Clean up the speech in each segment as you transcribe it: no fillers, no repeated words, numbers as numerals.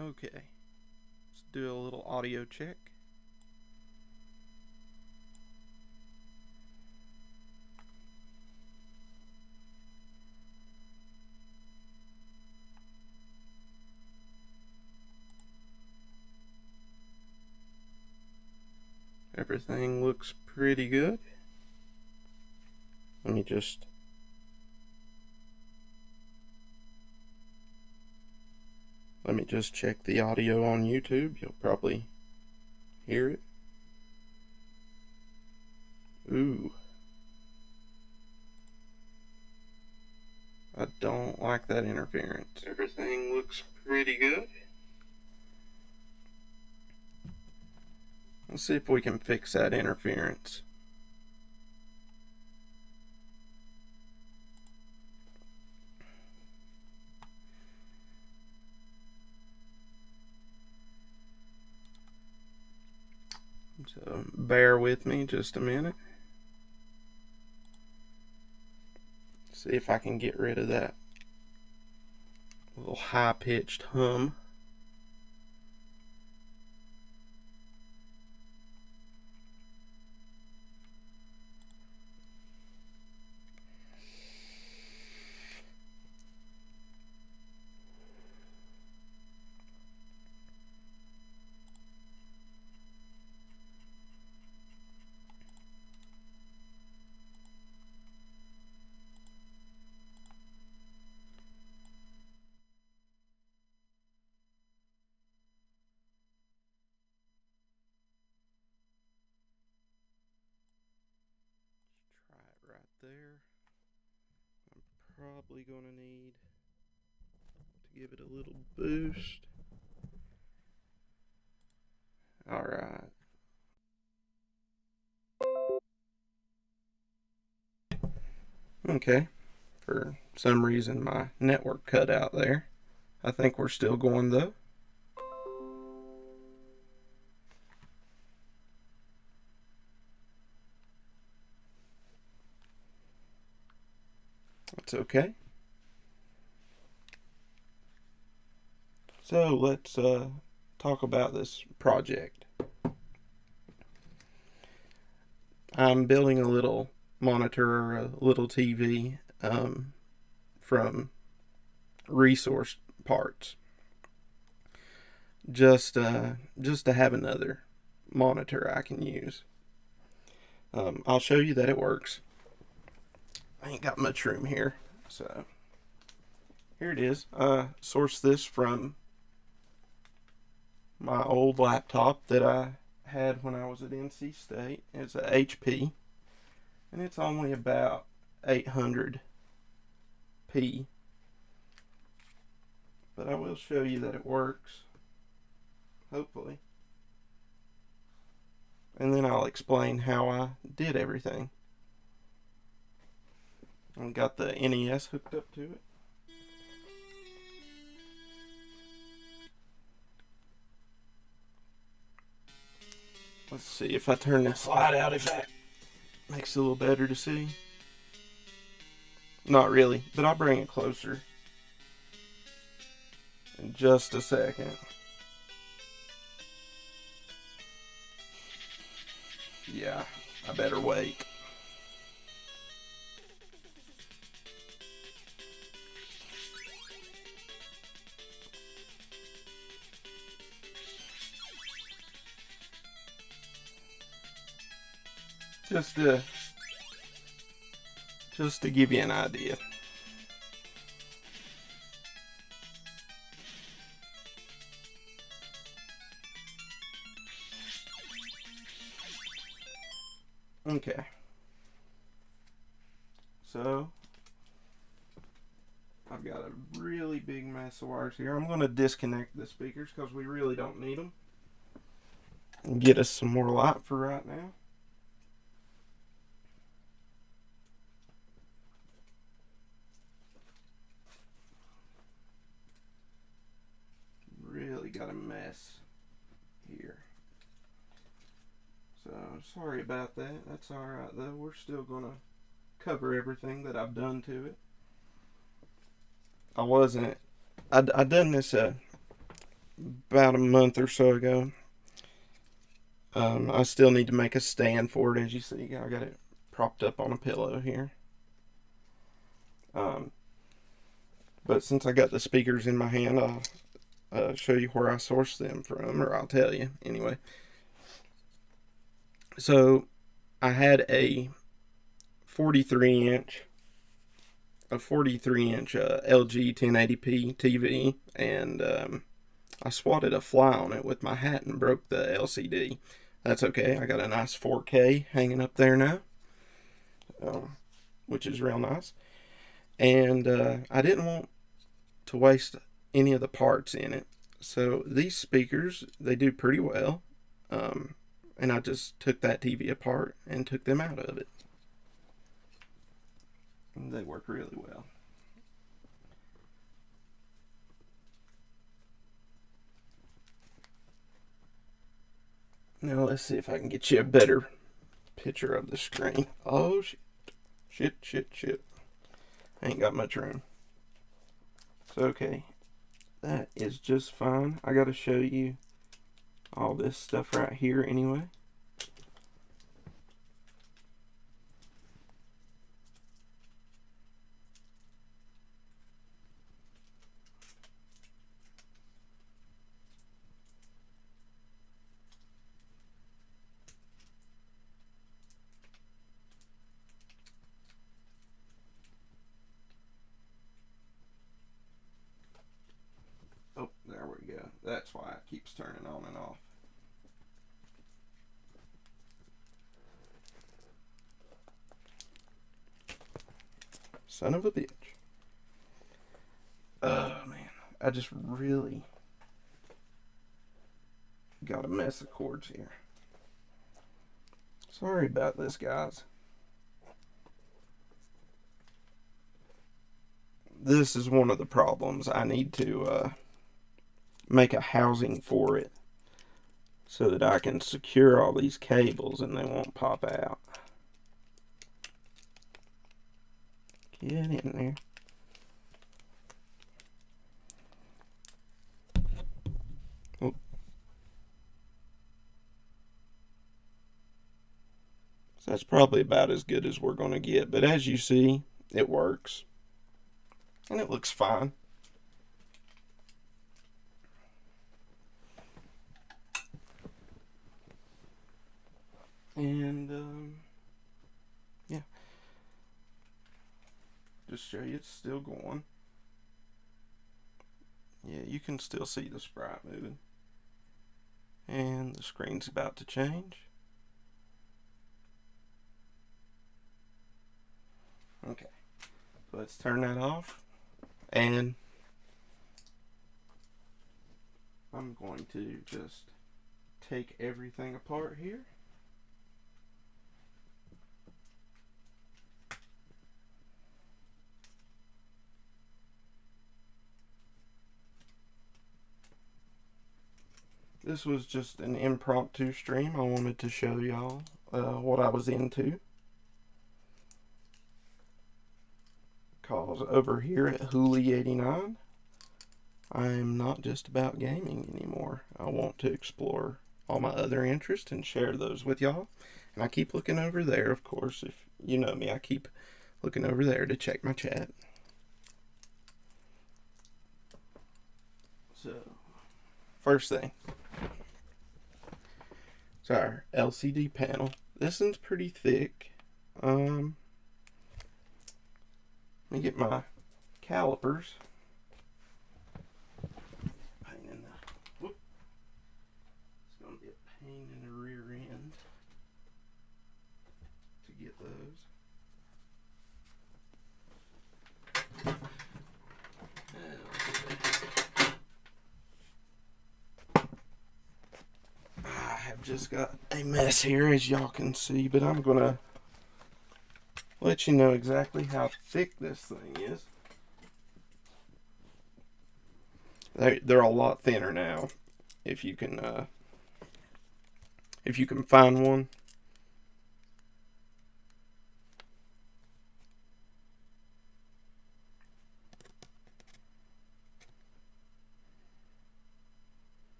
Okay, let's do a little audio check. Everything looks pretty good. Let me just check the audio on YouTube. You'll probably hear it. Ooh. I don't like that interference. Everything looks pretty good. Let's see if we can fix that interference. So bear with me just a minute. See if I can get rid of that little high-pitched hum. Try it right there. I'm probably going to need to give it a little boost. All right. Okay. For some reason, my network cut out there. I think we're still going though. That's okay. So let's talk about this project. I'm building a little monitor or a little TV from resource parts, just to have another monitor I can use. I'll show you that it works. I ain't got much room here, so here it is. I sourced this from my old laptop that I had when I was at NC State. It's a HP, and it's only about 800p. But I will show you that it works, hopefully. And then I'll explain how I did everything. I got the NES hooked up to it. Let's see if I turn this light out, if that makes it a little better to see. Not really, but I'll bring it closer in just a second. Yeah, I better wait. Just to give you an idea. Okay. So I've got a really big mess of wires here. I'm going to disconnect the speakers because we really don't need them. And get us some more light for right now. Really got a mess here. So sorry about that. That's alright though. We're still going to cover everything that I've done to it. I done this about a month or so ago. I still need to make a stand for it. As you see, I got it propped up on a pillow here. Um, but since I got the speakers in my hand, I'll show you where I source them from, or I'll tell you anyway. So I had 43 inch a 43 inch LG 1080p TV, and I swatted a fly on it with my hat and broke the LCD. That's okay. I got a nice 4K hanging up there now, which is real nice. And I didn't want to waste any of the parts in it. So these speakers, they do pretty well. And I just took that TV apart and took them out of it. And they work really well. Now let's see if I can get you a better picture of the screen. Oh shit. Shit. I ain't got much room. So okay. That is just fine. I gotta show you all this stuff right here anyway. Oh, there we go. That's why it keeps turning on and off. Son of a bitch. Oh, man. I just really got a mess of cords here. Sorry about this, guys. This is one of the problems. I need to make a housing for it so that I can secure all these cables and they won't pop out. Get in there. Oh. So that's probably about as good as we're going to get. But as you see, it works. And it looks fine. And, yeah. Just show you it's still going. Yeah, you can still see the sprite moving. And the screen's about to change. Okay. So let's turn that off. And I'm going to just take everything apart here. This was just an impromptu stream. I wanted to show y'all what I was into. Cause over here at Huli 89, I'm not just about gaming anymore. I want to explore all my other interests and share those with y'all. And I keep looking over there, of course. If you know me, I keep looking over there to check my chat. So, first thing. It's our LCD panel. This one's pretty thick. Let me get my calipers. Pain in the, whoop. It's going to be a pain in the rear end to get those. I have just got a mess here, as y'all can see, but I'm going to let you know exactly how thick this thing is. They're a lot thinner now. If you can find one.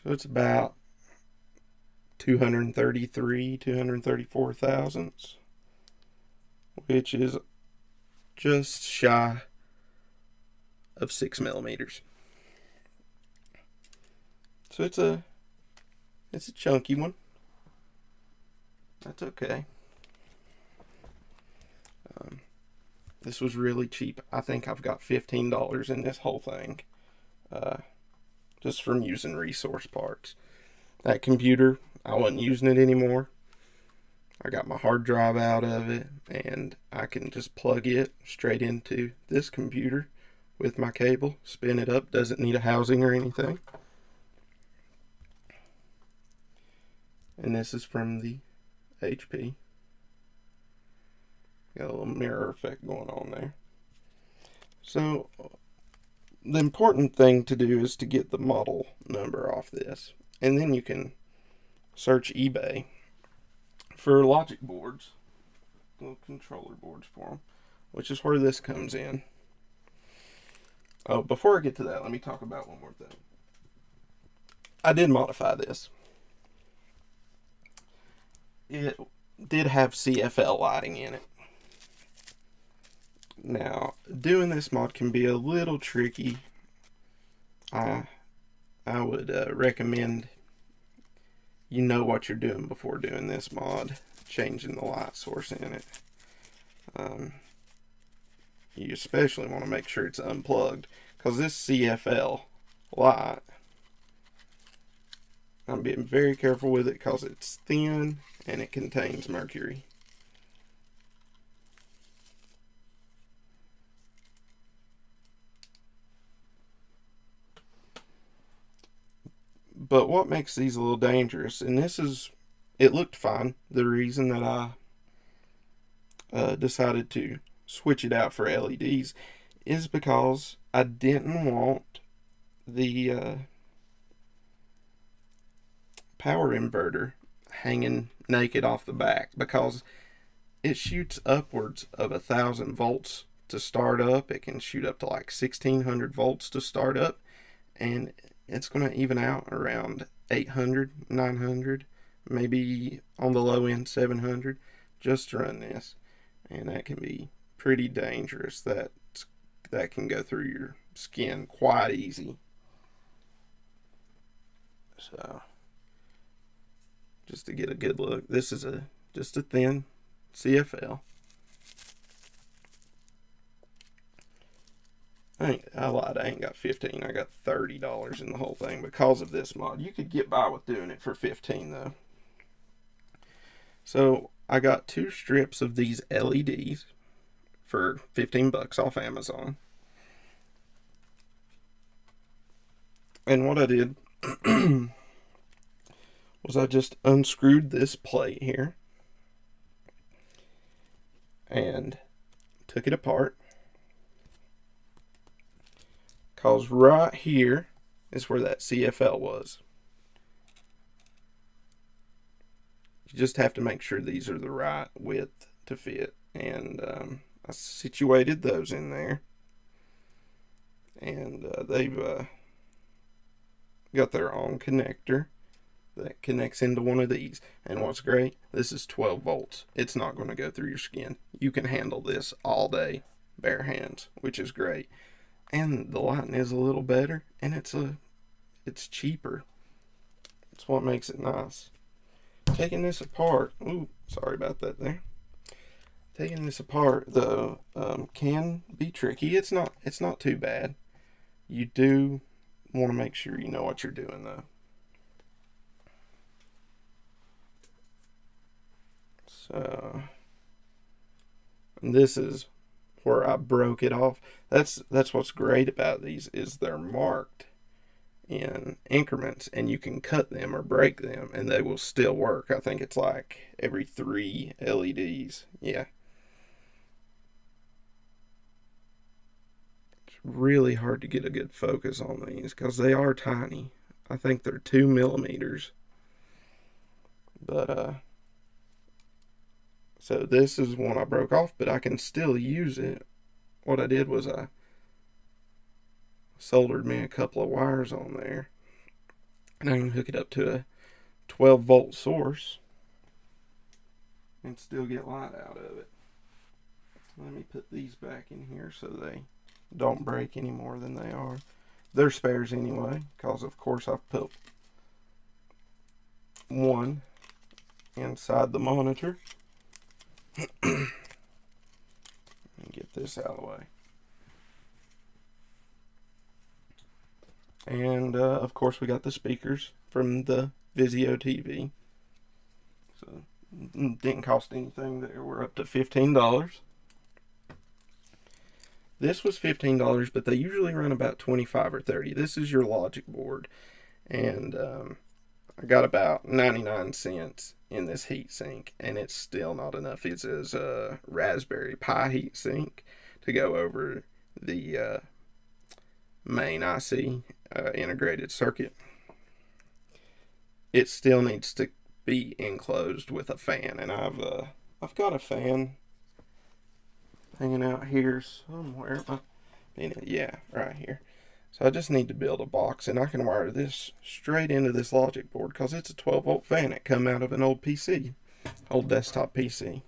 So it's about 234 thousandths, which is just shy of 6 millimeters. So it's a chunky one. That's okay. This was really cheap. I think I've got $15 in this whole thing, just from using resource parts. That computer, I wasn't using it anymore. I got my hard drive out of it, and I can just plug it straight into this computer with my cable, spin it up. Doesn't need a housing or anything. And this is from the HP. Got a little mirror effect going on there. So the important thing to do is to get the model number off this, and then you can search eBay for logic boards, little controller boards for them, which is where this comes in. Oh, before I get to that, let me talk about one more thing. I did modify this. It did have CFL lighting in it. Now, doing this mod can be a little tricky. I would recommend you know what you're doing before doing this mod, changing the light source in it. You especially want to make sure it's unplugged, because this CFL light, I'm being very careful with it because it's thin and it contains mercury. But what makes these a little dangerous, and this is, it looked fine. The reason that I decided to switch it out for LEDs is because I didn't want the power inverter hanging naked off the back, because it shoots upwards of 1,000 volts to start up. It can shoot up to like 1,600 volts to start up, and it's going to even out around 800, 900, maybe on the low end 700 just to run this. And that can be pretty dangerous. That can go through your skin quite easy. So just to get a good look, this is just a thin CFL. I lied, I ain't got 15, I got $30 in the whole thing because of this mod. You could get by with doing it for 15 though. So I got 2 strips of these LEDs for 15 bucks off Amazon. And what I did was I just unscrewed this plate here and took it apart. Because right here is where that CFL was. You just have to make sure these are the right width to fit. And I situated those in there. And they've got their own connector that connects into one of these. And what's great, this is 12 volts. It's not going to go through your skin. You can handle this all day, bare hands, which is great. And the lighting is a little better, and it's cheaper. That's what makes it nice. Taking this apart, ooh, sorry about that there. Taking this apart though can be tricky. It's not too bad. You do want to make sure you know what you're doing though. So, and this is where I broke it off. That's what's great about these, is they're marked in increments, and you can cut them or break them and they will still work. I think it's like every 3 LEDs. Yeah. It's really hard to get a good focus on these because they are tiny. I think they're 2 millimeters. But so this is one I broke off, but I can still use it. What I did was I soldered me a couple of wires on there, And I can hook it up to a 12-volt source and still get light out of it. Let me put these back in here so they don't break any more than they are. They're spares anyway, because of course I've put one inside the monitor. Get this out of the way. And of course we got the speakers from the Vizio TV. So didn't cost anything. They were up to $15. This was $15, but they usually run about $25 or $30. This is your logic board, and I got about 99 cents in this heatsink, and it's still not enough. It says Raspberry Pi heatsink to go over the main IC integrated circuit. It still needs to be enclosed with a fan, and I've got a fan hanging out here somewhere. Yeah, right here. So I just need to build a box, and I can wire this straight into this logic board because it's a 12-volt fan. It come out of an old PC, old desktop PC.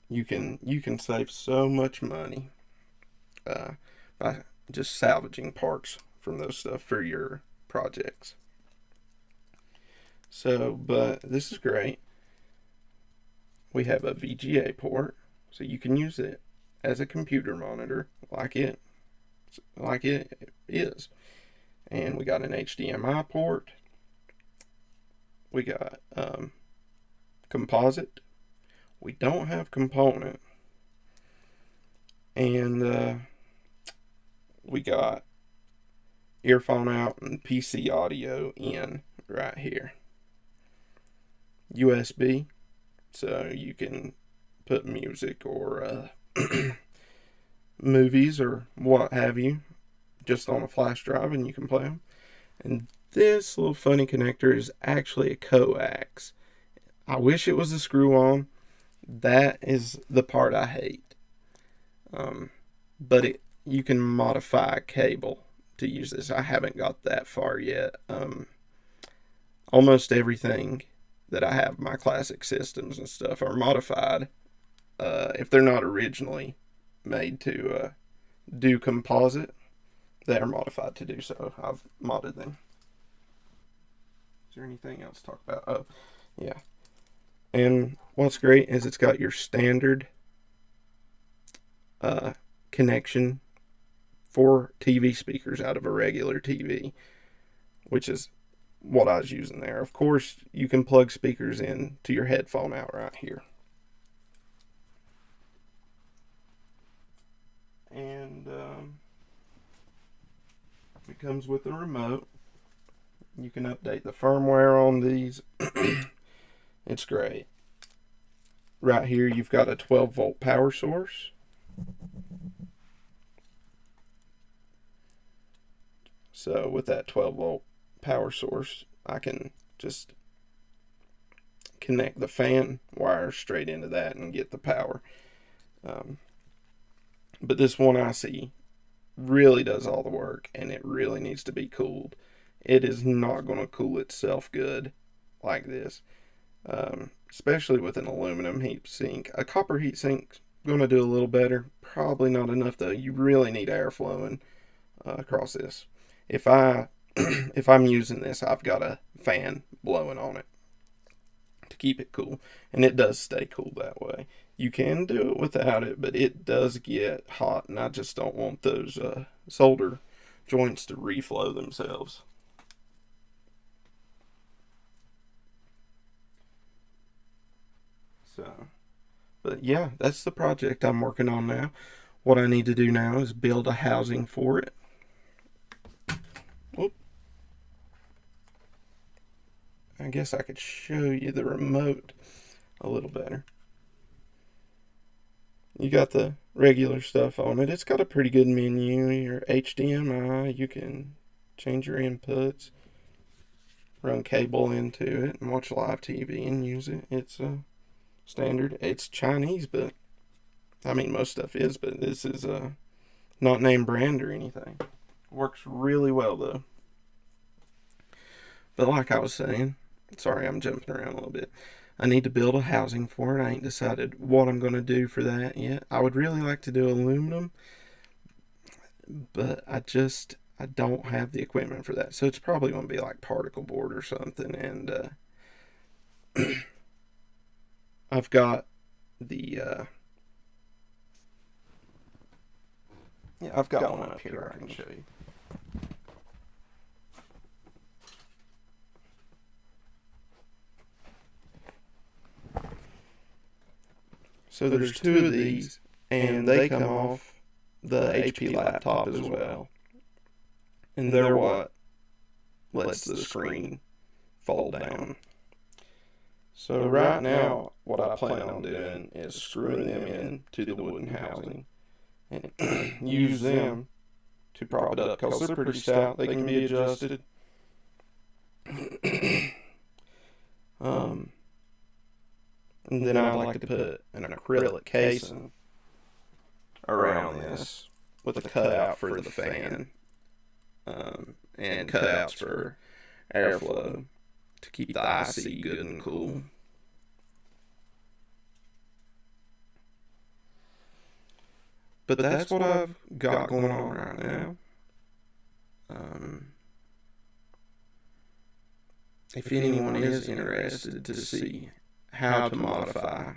You can save so much money by just salvaging parts from those stuff for your projects. So, but this is great. We have a VGA port, so you can use it as a computer monitor like it is. And we got an HDMI port. We got composite. We don't have component. And we got earphone out and PC audio in right here. USB, so you can put music or movies or what have you just on a flash drive and you can play them. And this little funny connector is actually a coax. I wish it was a screw-on. That is the part I hate. But you can modify a cable to use this. I haven't got that far yet. Almost everything that I have, my classic systems and stuff, are modified. If they're not originally made to do composite, they are modified to do so. I've modded them. Is there anything else to talk about? Oh, yeah. And what's great is it's got your standard connection for TV speakers out of a regular TV, which is what I was using there. Of course, you can plug speakers in to your headphone out right here. And it comes with a remote. You can update the firmware on these. It's great. Right here, you've got a 12-volt power source. So with that 12-volt power source, I can just connect the fan wire straight into that and get the power. But this one IC really does all the work, and it really needs to be cooled. It is not going to cool itself good like this, especially with an aluminum heat sink. A copper heat sink going to do a little better. Probably not enough though. You really need air flowing across this. If I'm using this, I've got a fan blowing on it to keep it cool, and it does stay cool that way. You can do it without it, but it does get hot, and I just don't want those solder joints to reflow themselves. So, but yeah, that's the project I'm working on now. What I need to do now is build a housing for it. Oop. I guess I could show you the remote a little better. You got the regular stuff on it. It's got a pretty good menu. Your HDMI, you can change your inputs, run cable into it, and watch live TV and use it. It's standard. It's Chinese, but I mean most stuff is, but this is Not name brand or anything. Works really well though. But like I was saying, sorry I'm jumping around a little bit. I need to build a housing for it. I ain't decided what I'm going to do for that yet. I would really like to do aluminum, but I don't have the equipment for that. So it's probably going to be like particle board or something. And I've got the I've got one up here I can show you. So there's two of these, and they come off the HP laptop as well. And they're what lets the screen fold down. So right now, what I plan on doing is screwing them in to the wooden housing and use them to prop it up because they're pretty stout. They can be adjusted. And then I'd like to put an acrylic casing around this with a cutout for the fan and cutouts for airflow to keep the IC good and cool. But that's what I've got going on right now. If anyone is interested to see how to modify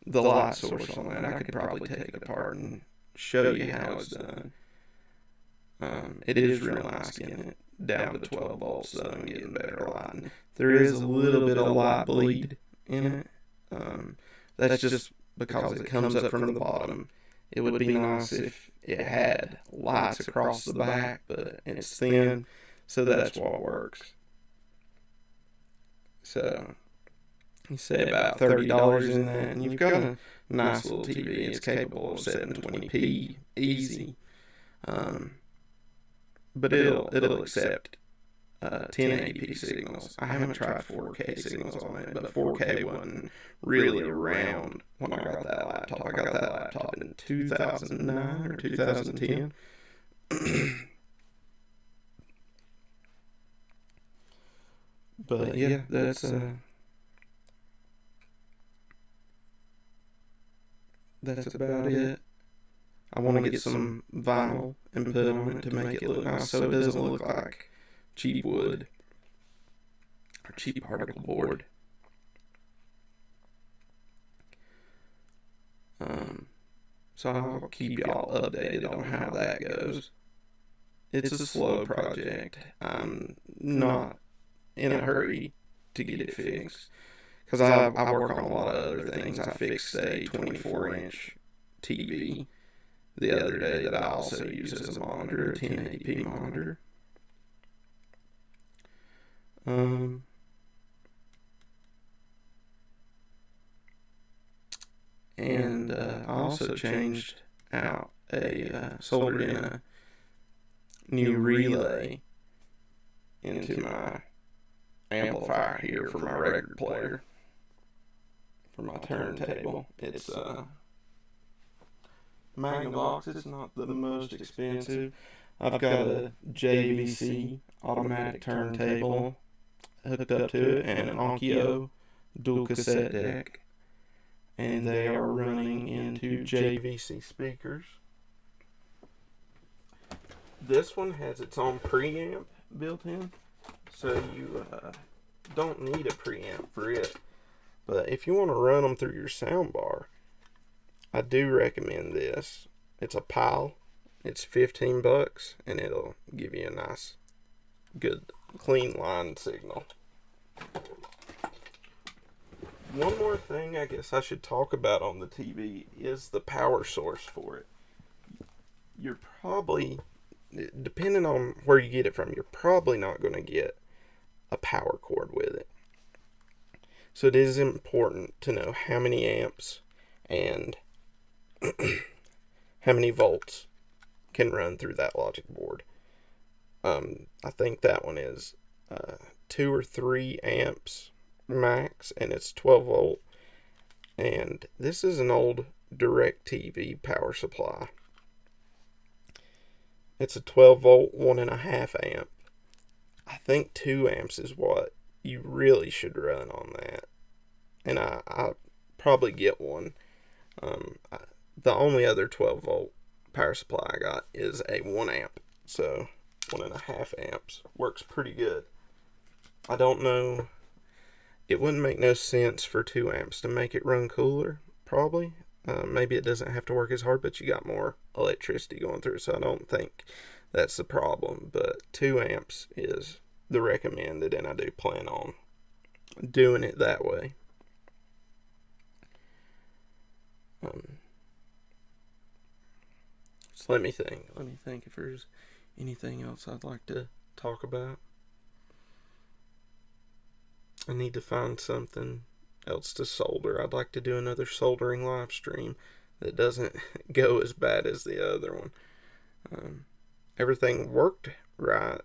the light source on that, I could probably take it apart and show you how it's done. It is real nice getting it down to 12 volts though and getting better lighting. There is a little bit of light bleed in it. That's just because it comes up from the bottom. It would be nice if it had lights across the back, but it's thin, so that's what works. So you say about $30 in that, and you've got a nice little TV. It's capable of 720p easy, but it'll accept 1080p signals. I haven't tried 4K signals on it, but 4K wasn't really around when I got that laptop. I got that laptop in 2009 or 2010. But yeah, that's about it. I want to get some vinyl and put on it to make it look nice so it doesn't look like cheap wood or cheap particle board. So I'll keep y'all updated on how that goes. It's a slow project. I'm not in a hurry to get it fixed because I work on a lot of other things. I fixed a 24-inch TV the other day that I also use as a monitor, a 1080p monitor. And I also changed out soldered in a new relay into my amplifier here for my record player, for my turntable. It's Magnavox. It's not the most expensive. I've got a JVC automatic turntable hooked up to it and an Onkyo dual cassette deck, and they are running into JVC speakers. This one has its own preamp built in, so you don't need a preamp for it. But if you want to run them through your soundbar, I do recommend this. It's a Pile. It's $15, and it'll give you a nice, good, clean line signal. One more thing I guess I should talk about on the TV is the power source for it. You're probably, depending on where you get it from, you're probably not going to get a power cord with it. So it is important to know how many amps and how many volts can run through that logic board. I think that one is 2 or 3 amps max, and it's 12 volt. And this is an old DirecTV power supply. It's a 12 volt, 1.5 amp. I think 2 amps is what you really should run on that. And I probably get one. The only other 12 volt power supply I got is a 1 amp. So 1.5 amps works pretty good. I don't know. It wouldn't make no sense for 2 amps to make it run cooler, probably. Maybe it doesn't have to work as hard, but you got more electricity going through, so I don't think that's the problem. But 2 amps is the recommended, and I do plan on doing it that way. So let me think. Let me think if there's anything else I'd like to talk about. I need to find something else to solder. I'd like to do another soldering live stream that doesn't go as bad as the other one. Everything worked right,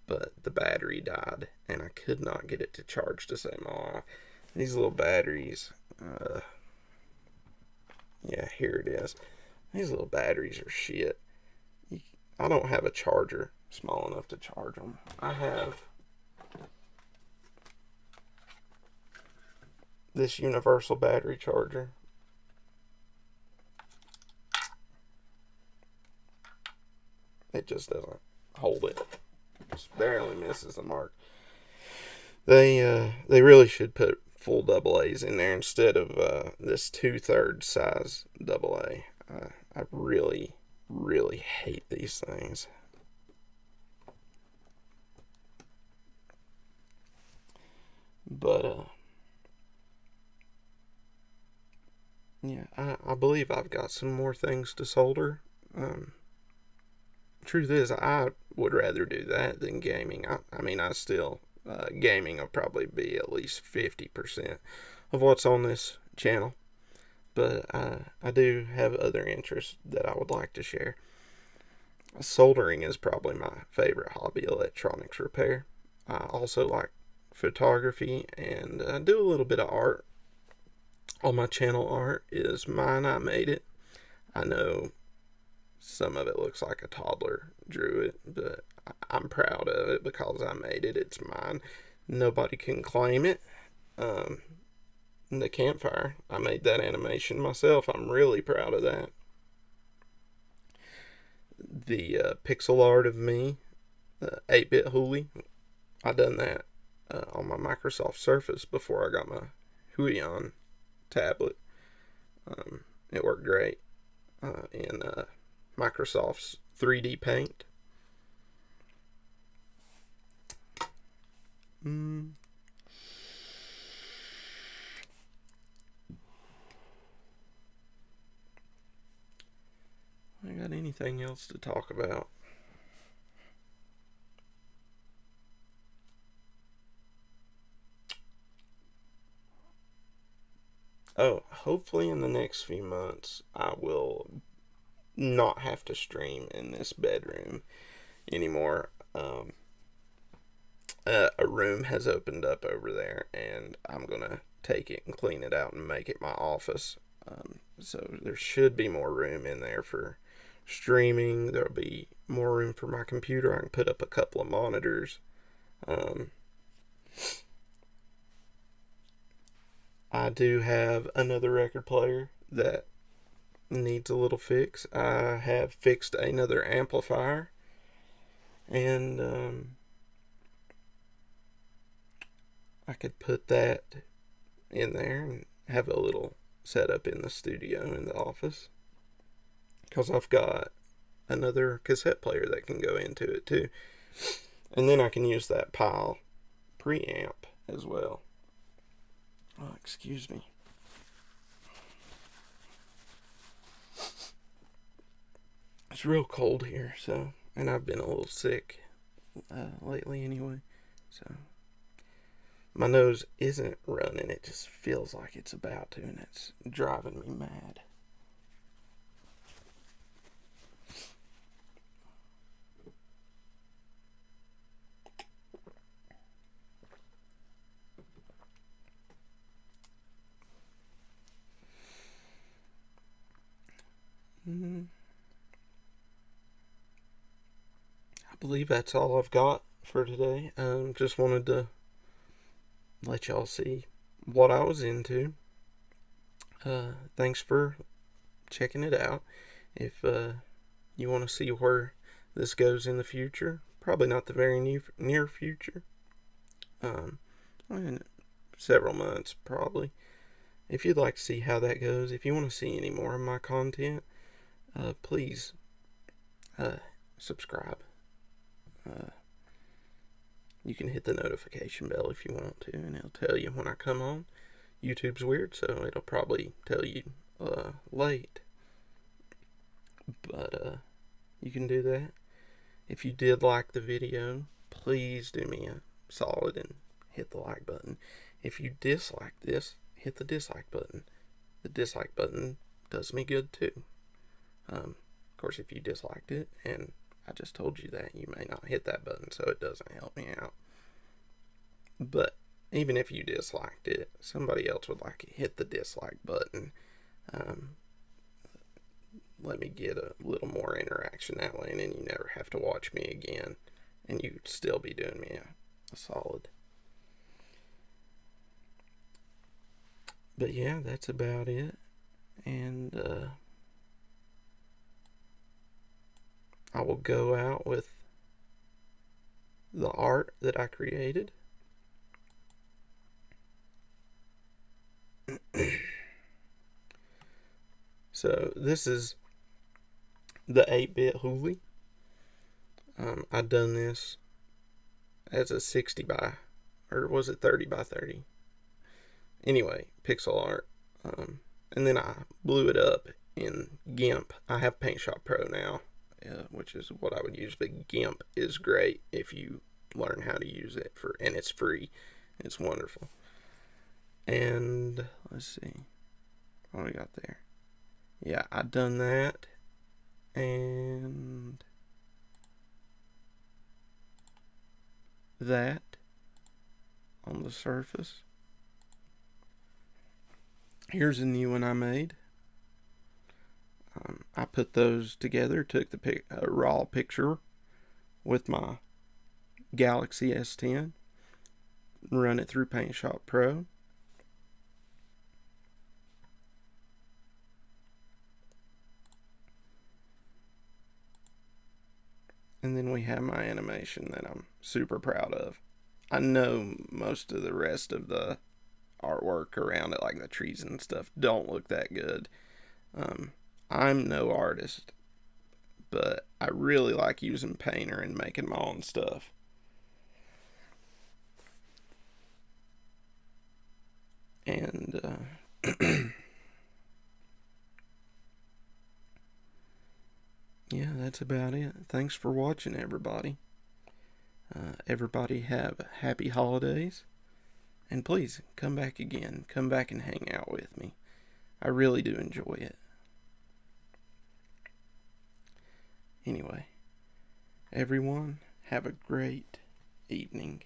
but the battery died, and I could not get it to charge to save my life. These little batteries, yeah, here it is. These little batteries are shit. I don't have a charger small enough to charge them. I have this universal battery charger. It just doesn't hold it. Just barely misses the mark. They really should put full double A's in there instead of this 2/3 size double A. I really, really hate these things. But yeah, I believe I've got some more things to solder. Truth is, I would rather do that than gaming. I mean, I still, gaming will probably be at least 50% of what's on this channel. But I do have other interests that I would like to share. Soldering is probably my favorite hobby, electronics repair. I also like photography and do a little bit of art. All my channel art is mine. I made it. I know some of it looks like a toddler drew it, but I'm proud of it because I made it. It's mine. Nobody can claim it. The campfire, I made that animation myself. I'm really proud of that. The pixel art of me, 8-bit Huli, I done that on my Microsoft Surface before I got my Huli tablet. It worked great in Microsoft's 3D Paint. I got anything else to talk about? Oh, hopefully in the next few months I will not have to stream in this bedroom anymore. A room has opened up over there, and I'm gonna take it and clean it out and make it my office. So there should be more room in there for streaming. There'll be more room for my computer. I can put up a couple of monitors. I do have another record player that needs a little fix. I have fixed another amplifier, and I could put that in there and have a little setup in the studio in the office, because I've got another cassette player that can go into it too, and then I can use that pile preamp as well. Oh, excuse me. It's real cold here, and I've been a little sick lately anyway, so my nose isn't running. It just feels like it's about to, and it's driving me mad. believe that's all I've got for today. Just wanted to let y'all see what I was into. Thanks for checking it out. If you want to see where this goes in the future, probably not the very near future. In several months probably. If you'd like to see how that goes, if you want to see any more of my content, please subscribe. You can hit the notification bell if you want to, and it'll tell you when I come on. YouTube's weird, so it'll probably tell you late. But you can do that. If you did like the video, please do me a solid and hit the like button. If you dislike this, hit the dislike button. The dislike button does me good too. Of course, if you disliked it, and I just told you that, you may not hit that button, so it doesn't help me out. But even if you disliked it, somebody else would like it, hit the dislike button. Let me get a little more interaction that way, and then you never have to watch me again, and you'd still be doing me a solid. But yeah, that's about it. And I will go out with the art that I created. So this is the 8-bit Huli. I've done this as a 60 by, or was it 30 by 30? Anyway, pixel art. And then I blew it up in GIMP. I have Paint Shop Pro now, which is what I would use, but GIMP is great if you learn how to use it, and it's free. It's wonderful. And let's see what we got there. Yeah, I done that, and that on the surface. Here's a new one I made. I put those together, took the raw picture with my Galaxy S10, run it through Paint Shop Pro. And then we have my animation that I'm super proud of. I know most of the rest of the artwork around it, like the trees and stuff, don't look that good. I'm no artist, but I really like using Painter and making my own stuff. And yeah, that's about it. Thanks for watching, everybody. Everybody have happy holidays. And please, come back again. Come back and hang out with me. I really do enjoy it. Anyway, everyone, have a great evening.